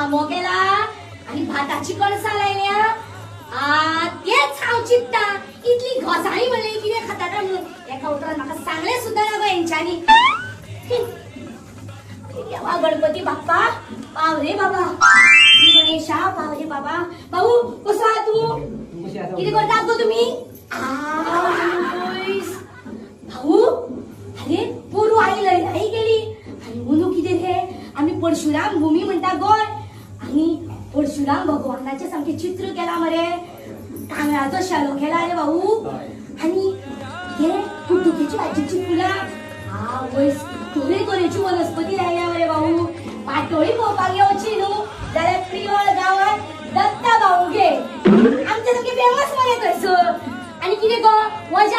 कामो केला आणि भाताची कणसां लायल्या तेच हांव चित्ता इतली घोसाळी म्हणली कितें खाता काय म्हणून एका उतरान म्हाका सांगले सुद्दां ना गो हेंच्यांनी देवा गणपती बाप्पा पाव रे बाबा गणेशा पाव रे बाबा भाऊ कसो आहा तू कितें करतात गो तुम्ही भाऊ अरे पोरू आई लढाई गेली आणि म्हणू कितें रे आम्ही परशुराम भूमी म्हणटा गोय आणि परशुराम भगवानाचे सामके चित्र केला मरे तांदळाचो शालो केला रे भाऊ आणि हे कुड्डुकेची भाजीची फुलां वयस तरेतरेची वनस्पती लायल्या मरे भाऊ पाटोळी पळोवपाक येवची न्हू जाल्यार प्रियोळ गांवांत दत्ता भाऊगे आमचे सामके फेमस मरे थंयसर आणि कितें गो